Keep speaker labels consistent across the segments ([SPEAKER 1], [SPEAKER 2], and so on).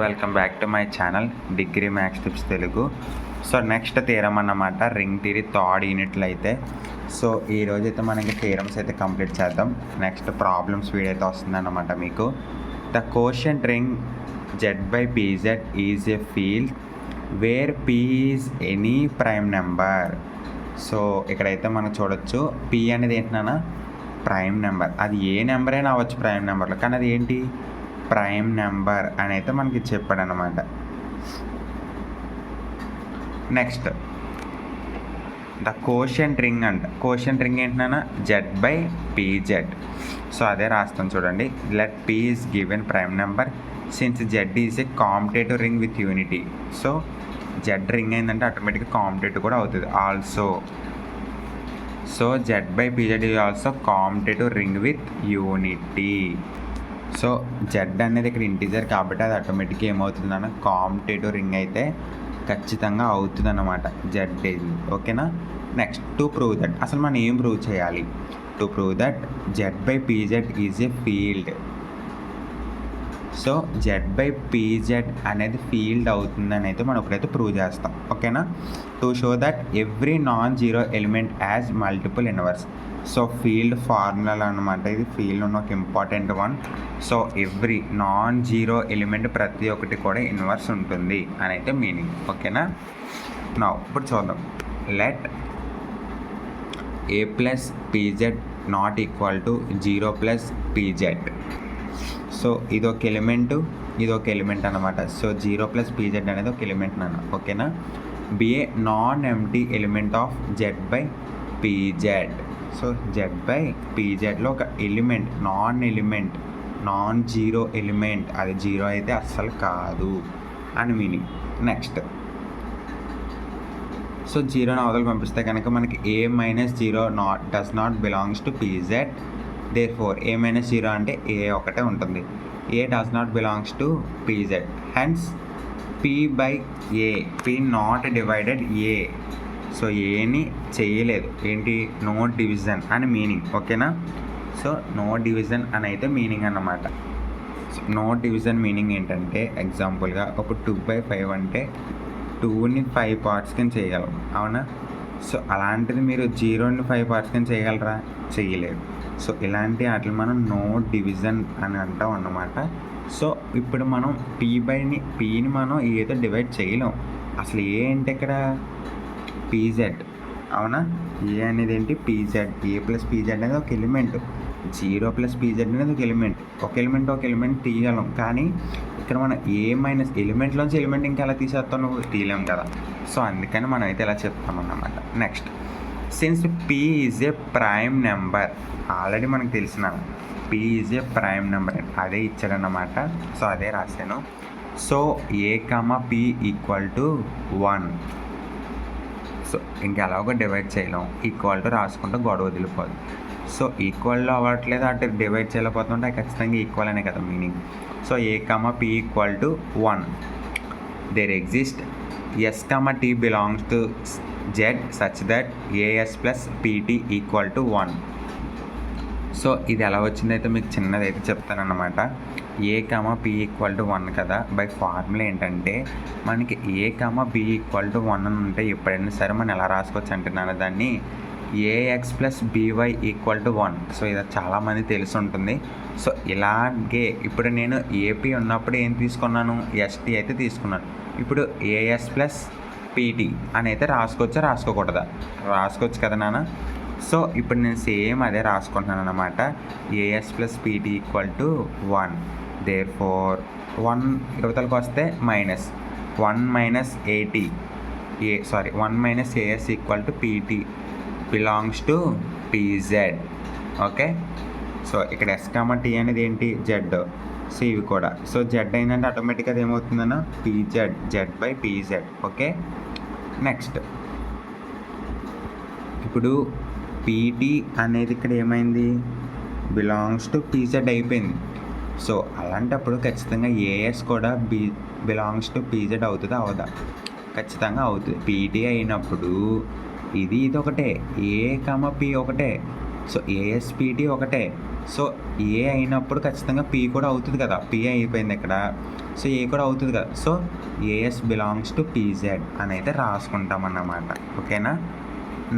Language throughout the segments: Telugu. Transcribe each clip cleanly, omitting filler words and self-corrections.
[SPEAKER 1] Welcome back to my channel degree maths tips Telugu. So next theorem అన్నమాట రింగ్ థియరీ థర్డ్ యూనిట్లో అయితే. సో ఈరోజైతే మనకి థీరమ్స్ అయితే కంప్లీట్ చేద్దాం. నెక్స్ట్ ప్రాబ్లమ్స్ వీడియో అయితే వస్తుందన్నమాట మీకు. The quotient ring Z/PZ is a field wear P is any prime number. So ఇక్కడైతే మనం చూడొచ్చు P అనేది ఏంటన్నా ప్రైమ్ నెంబర్. అది ఏ నెంబర్ అయినా అవ్వచ్చు ప్రైమ్ నెంబర్లో, కానీ అది ఏంటి ప్రైమ్ నెంబర్ అని అయితే మనకి చెప్పాడు అనమాట. నెక్స్ట్ ద కోషంట్ రింగ్ అంట. కోషంట్ రింగ్ ఏంటన్నా Z/PZ. సో అదే రాస్తాం చూడండి. Let P is given prime number since Z is a competitive ring with unity. So Z ring అయిందంటే ఆటోమేటిక్గా కాంపిటేటివ్ కూడా అవుతుంది also. So Z/PZ is also competitive ring with unity. So Z అనేది ఇక్కడ ఇంటీజర్ కాబట్టి అది ఆటోమేటిక్గా ఏమవుతుందన్న కాంపిటేటివ్ రింగ్ అయితే ఖచ్చితంగా అవుతుంది అన్నమాట Z ఇది. ఓకేనా. నెక్స్ట్ టు ప్రూవ్ దట్, అసలు మనం ఏం ప్రూవ్ చేయాలి? To prove that Z/PZ is a field. So Z/PZ అనేది ఫీల్డ్ అవుతుందని అయితే మనం ఇప్పుడైతే ప్రూవ్ చేస్తాం. ఓకేనా. To show that every non zero element as multiple inverse. So field formula అనమాట ఇది. ఫీల్డ్ ఉన్న ఒక important one. So every non zero element ప్రతి ఒక్కటి కూడా ఇన్వర్స్ ఉంటుంది అని అయితే మీనింగ్. ఓకేనా. నా ఇప్పుడు చూద్దాం. Let A+PZ not equal to 0+PZ. So ఇదొక ఎలిమెంట్ అనమాట. సో 0+PZ అనేది ఒక ఎలిమెంట్ నాన్న. ఓకేనా. Be a non empty element of Z/PZ. So Z/PZలో ఒక ఎలిమెంట్, నాన్ జీరో ఎలిమెంట్, అది జీరో అయితే అస్సలు కాదు అని మీనింగ్. నెక్స్ట్ సో జీరోని అవతలు పంపిస్తే కనుక మనకి A-0 does not belongs to PZ. Therefore A-0 అంటే A ఒకటే ఉంటుంది. A does not belongs to PZ. Hence P/A, P naught divided A. So ఏని చేయలేదు, ఏంటి నో డివిజన్ అని మీనింగ్. ఓకేనా. సో నో డివిజన్ అని అయితే మీనింగ్ అన్నమాట. సో నో డివిజన్ మీనింగ్ ఏంటంటే ఎగ్జాంపుల్గా ఒక 2/5 అంటే 2ని 5 పార్ట్స్ కింద చేయగలం, అవునా. సో అలాంటిది మీరు 0ని 5 పార్ట్స్ కింద చేయగలరా? చేయలేరు. సో ఇలాంటి వాటిని మనం నో డివిజన్ అని అంటాం అన్నమాట. సో ఇప్పుడు మనం Pని మనం ఏదో డివైడ్ చేయలేం. అసలు ఏ అంటే ఇక్కడ PZ, అవునా. ఏ అనేది ఏంటి PZ. A+PZ అనేది ఒక ఎలిమెంట్, 0+PZ అనేది ఒక ఎలిమెంట్ తీయగలం. కానీ ఇక్కడ మనం ఎలిమెంట్లోంచి ఎలిమెంట్ ఇంకా ఎలా తీసేస్తాం, నువ్వు తీయలేం కదా. సో అందుకని మనం అయితే ఇలా చెప్తామన్నమాట. Next since P is a prime number. Already మనకు తెలిసిన P is a prime number అదే ఇచ్చాడన్నమాట. సో అదే రాశాను. So A, P equal to 1. So ఇంకా ఎలాగో డివైడ్ చేయలేం, ఈక్వల్ టు రాసుకుంటే గొడవ వదిలిపోదు. సో ఈక్వల్లో అవ్వట్లేదు, అటు డివైడ్ చేయలేకపోతుంటే ఖచ్చితంగా ఈక్వల్ అనే కదా meaning. So A, P equal to 1. There exist S, T belongs to Z such that AS+PT equal to 1. So ఇది ఎలా వచ్చిందైతే మీకు చిన్నదైతే చెప్తానన్నమాట. A, P ఈక్వల్ టు 1 కదా. బై ఫార్ములా ఏంటంటే మనకి A, B ఈక్వల్ టు 1 అని ఉంటే ఎప్పుడైనా సరే మనం ఎలా రాసుకోవచ్చు అంటున్నాను దాన్ని AX+BY ఈక్వల్ టు 1. సో ఇది చాలామంది తెలిసి ఉంటుంది. సో ఇలాగే ఇప్పుడు నేను AP ఉన్నప్పుడు ఏం తీసుకున్నాను, ST అయితే తీసుకున్నాను. ఇప్పుడు AS+PT అని అయితే రాసుకోవచ్చా రాసుకోకూడదా? రాసుకోవచ్చు కదా నాన్న. సో ఇప్పుడు నేను సేమ్ అదే రాసుకుంటున్నాను అన్నమాట. AS+PT equal to 1. దేర్ఫోర్ 1 యువతలకు వస్తే -1 AS equal to PT belongs to PZ. Okay. So ఇక్కడ S, T అనేది ఏంటి Z. సో ఇవి కూడా సో Z అయిందంటే ఆటోమేటిక్గా అది ఏమవుతుందన్న PZ, Z/PZ. ఓకే. నెక్స్ట్ ఇప్పుడు PT అనేది ఇక్కడ ఏమైంది, బిలాంగ్స్ టు PZ అయిపోయింది. సో అలాంటప్పుడు ఖచ్చితంగా AS కూడా బిలాంగ్స్ టు PZ అవుతుందా అవదా? ఖచ్చితంగా అవుతుంది. PT అయినప్పుడు ఇది ఒకటే, A, P ఒకటే. సో AS, PT ఒకటే. సో ఏ అయినప్పుడు ఖచ్చితంగా పీ కూడా అవుతుంది కదా, పీ అయిపోయింది ఇక్కడ, సో ఏ కూడా అవుతుంది కదా. So AS belongs to PZ అని అయితే రాసుకుంటాం అన్నమాట. ఓకేనా.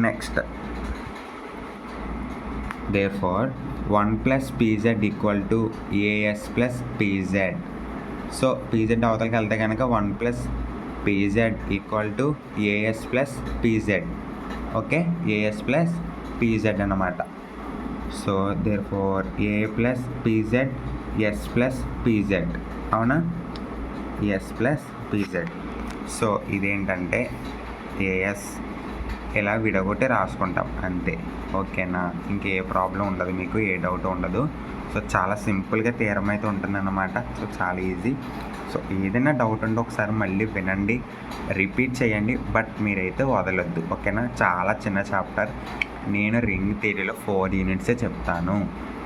[SPEAKER 1] Next therefore 1 plus pz equal to AS plus PZ. So PZ అవతలకి వెళ్తే కనుక 1 plus PZ equal to AS plus PZ. Okay, AS plus PZ అన్నమాట. So therefore A plus PZ S plus PZ, అవునా, ఎస్ ప్లస్ పీజెడ్. సో ఇదేంటంటే ఏఎస్ ఇలా విడగొట్టి రాసుకుంటాం అంతే. ఓకేనా, ఇంకే ప్రాబ్లం ఉండదు, మీకు ఏ డౌట్ ఉండదు. సో చాలా సింపుల్గా థీరం అయితే ఉంటుందన్నమాట. సో చాలా ఈజీ. సో ఏదైనా డౌట్ ఉంటే ఒకసారి మళ్ళీ వినండి, రిపీట్ చేయండి, బట్ మీరైతే వదలొద్దు. ఓకేనా, చాలా చిన్న చాప్టర్. నేను రింగ్ థియరీలో 4 యూనిట్సే చెప్తాను,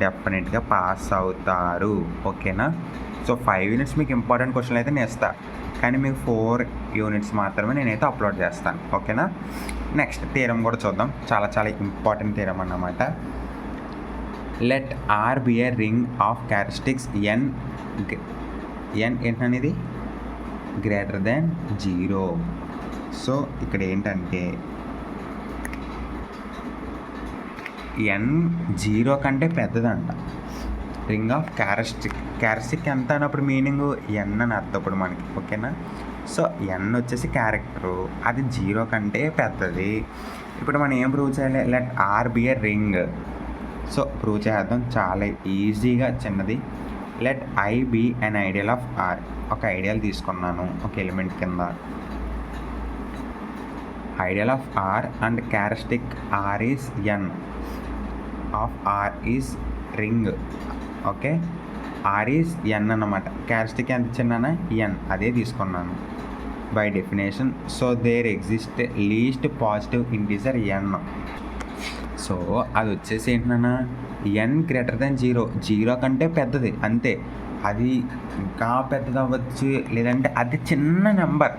[SPEAKER 1] డెఫినెట్గా పాస్ అవుతారు. ఓకేనా. సో 5 యూనిట్స్ మీకు ఇంపార్టెంట్ క్వశ్చన్లు అయితే నేను ఇస్తాను, కానీ మీకు 4 యూనిట్స్ మాత్రమే నేనైతే అప్లోడ్ చేస్తాను. ఓకేనా. నెక్స్ట్ థీరం కూడా చూద్దాం, చాలా చాలా ఇంపార్టెంట్ థీరం అన్నమాట. Let R be a ring of characteristics N ఏంటనేది గ్రేటర్ దెన్ 0. సో ఇక్కడ ఏంటంటే ఎన్ 0 కంటే పెద్దదంట. రింగ్ ఆఫ్ క్యారెక్టరిస్టిక్ ఎంత అన్నప్పుడు మీనింగ్ ఎన్ అని అర్థం ఇప్పుడు మనకి. ఓకేనా. సో ఎన్ వచ్చేసి క్యారెక్టరు, అది 0 కంటే పెద్దది. ఇప్పుడు మనం ఏం ప్రూవ్ చేయాలి, let R be a ring. So prove చేద్దాం, చాలా ఈజీగా చిన్నది. Let I be an ideal of R. ఒక ఐడియల్ తీసుకున్నాను ఒక ఎలిమెంట్ కింద, ideal of R and characteristic R is N of R is ring. Okay, R is N అన్నమాట. క్యారెక్టరిస్టిక్ ఎంత చిన్న ఎన్, అదే తీసుకున్నాను by definition. So there exist least positive integer N. So అది వచ్చేసి ఏంటన్నా ఎన్ గ్రేటర్ దెన్ 0 కంటే పెద్దది అంతే. అది ఇంకా పెద్దది అవ్వచ్చు, లేదంటే అది చిన్న నెంబర్,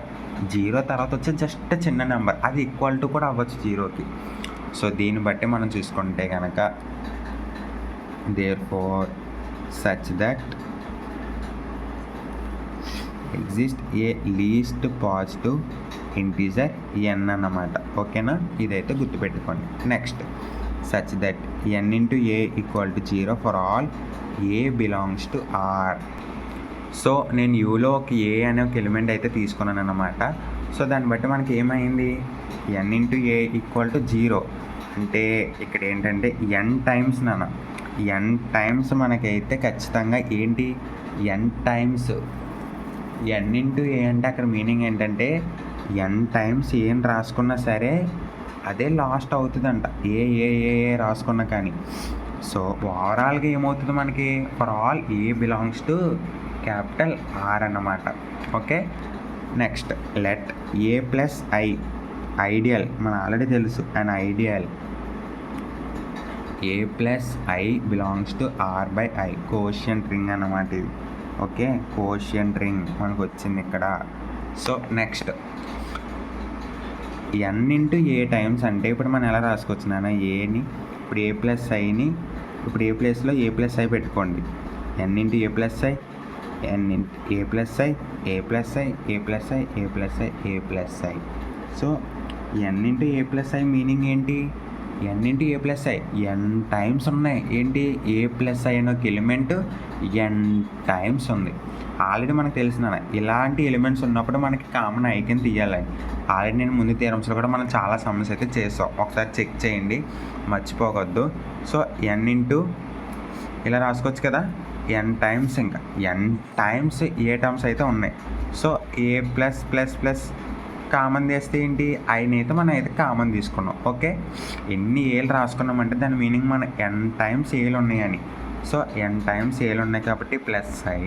[SPEAKER 1] 0 తర్వాత వచ్చే జస్ట్ చిన్న నెంబర్, అది ఈక్వల్ టు కూడా అవ్వచ్చు 0కి. సో దీన్ని బట్టి మనం చూసుకుంటే కనుక therefore such that exist a least positive integer n అన్నమాట. ఓకేనా, ఇదైతే గుర్తుపెట్టుకోండి. Next such that n into a equal to 0 for all a belongs to r. So నేను యూలో ఒక ఏ అనే ఒక ఎలిమెంట్ అయితే తీసుకున్నాను అన్నమాట. సో దాన్ని బట్టి మనకి ఏమైంది, n into a equal to 0 అంటే ఇక్కడ ఏంటంటే n టైమ్స్ n టైమ్స్ మనకైతే ఖచ్చితంగా ఏంటి n times n into a అంటే అక్కడ మీనింగ్ ఏంటంటే n టైమ్స్ ఏం రాసుకున్నా సరే అదే లాస్ట్ అవుతుందంట, ఏ ఏ ఏ ఏ రాసుకున్నా కానీ. సో ఓవరాల్గా ఏమవుతుంది మనకి, for all a belongs to capital R అన్నమాట. Okay. Next let a plus I ideal, మన ఆల్రెడీ తెలుసు and ideal a plus I belongs to R by I, quotient ring అన్నమాట ఇది. ఓకే, కోషియంట్ రింగ్ మనకు వచ్చింది ఇక్కడ. So next n into a times అంటే ఇప్పుడు మనం ఎలా రాసుకోవచ్చు నాన్న, ఏని ఇప్పుడు ఏ ప్లస్ ఐని ఇప్పుడు ఏ ప్లేస్లో ఏ ప్లస్ ఐ పెట్టుకోండి, n into a plus I, n into a plus I, a plus I, a plus I, a plus I, a plus I. So n into a plus I meaning ఏంటి, n into a plus I n times ఉన్నాయి. ఏంటి, ఏ ప్లస్ ఐ అనే ఒక ఎలిమెంట్ ఎన్ టైమ్స్ ఉంది. ఆల్రెడీ మనకు తెలిసిన ఇలాంటి ఎలిమెంట్స్ ఉన్నప్పుడు మనకి కామన్ ఐకెన్ తీయాలని ఆల్రెడీ నేను ముందు థియరమ్స్లో కూడా మనం చాలా సమ్స్ అయితే చేసాం, ఒకసారి చెక్ చేయండి, మర్చిపోవద్దు. సో ఎన్ ఇంటూ ఇలా రాసుకోవచ్చు కదా, ఎన్ టైమ్స్, ఇంకా ఎన్ టైమ్స్ ఏ టర్మ్స్ అయితే ఉన్నాయి. సో ఏ ప్లస్ ప్లస్ ప్లస్ కామన్ చేస్తే ఏంటి, ఐని అయితే మనం అయితే కామన్ తీసుకున్నాం. ఓకే, ఎన్ని ఏలు రాసుకున్నామంటే దాని మీనింగ్ మన ఎన్ టైమ్స్ ఏలు ఉన్నాయని. సో ఎన్ టైమ్స్ ఏలు ఉన్నాయి కాబట్టి plus I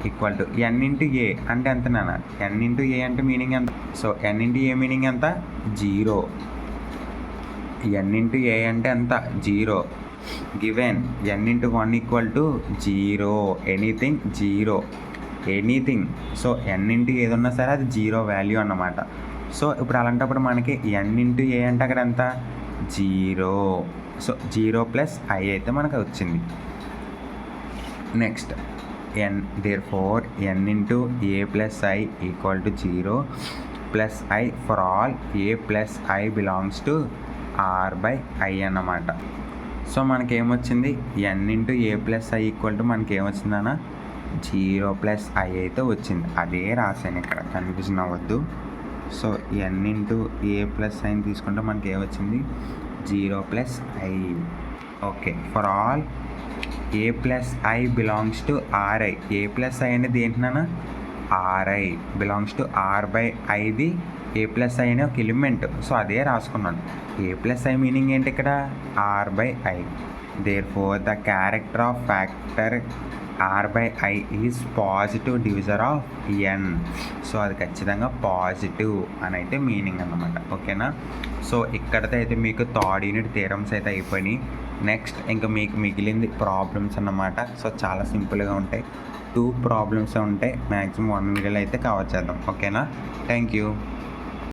[SPEAKER 1] equal to n into a అంటే ఎంత నాన్న, ఎన్ ఇంటూ ఏ అంటే మీనింగ్ ఎంత. So n into a meaning ఎంత, 0. ఎన్ ఇంటూ ఏ అంటే ఎంత, 0. Given n into 1 equal to 0, anything 0, anything. So n into ఏదన్నా సరే అది 0 వాల్యూ అన్నమాట. సో ఇప్పుడు అలాంటప్పుడు మనకి ఎన్ ఇంటూ ఏ అంటే అక్కడ ఎంత, 0. సో 0 ప్లస్ ఐ అయితే మనకు వచ్చింది. Next n therefore n into a plus I equal to 0 plus I for all a plus I belongs to r by I అన్నమాట. సో మనకేమొచ్చింది n into a plus I equal to మనకి ఏమొచ్చిందన్న 0 ప్లస్ ఐ అయితే వచ్చింది. అదే రాశాను ఇక్కడ, కన్ఫ్యూజన్ అవ్వద్దు. So n into a plus ఐని తీసుకుంటే మనకి ఏమొచ్చింది 0 plus I. Okay, for all a plus I belongs to R I. A plus I అనేది ఏంటన్నా R I belongs to R by ఐది ఏ ప్లస్ ఐ అనే ఒక ఎలిమెంట్. సో అదే రాసుకున్నాను. ఏ ప్లస్ ఐ మీనింగ్ ఏంటి ఇక్కడ R by I. Therefore the character of factor R by I is positive divisor of N. So అది ఖచ్చితంగా పాజిటివ్ అని అయితే మీనింగ్ అన్నమాట. ఓకేనా? సో ఇక్కడతో అయితే మీకు థర్డ్ యూనిట్ థియరమ్స్ అయితే అయిపోయినాయి. నెక్స్ట్ ఇంకా మీకు మిగిలింది ప్రాబ్లమ్స్ అన్నమాట. సో చాలా సింపుల్గా ఉంటాయి. 2 ప్రాబ్లమ్స్ ఉంటాయి. మ్యాక్సిమం 1 వీడియోలో అయితే కవర్ చేద్దాం. ఓకేనా? Thank you.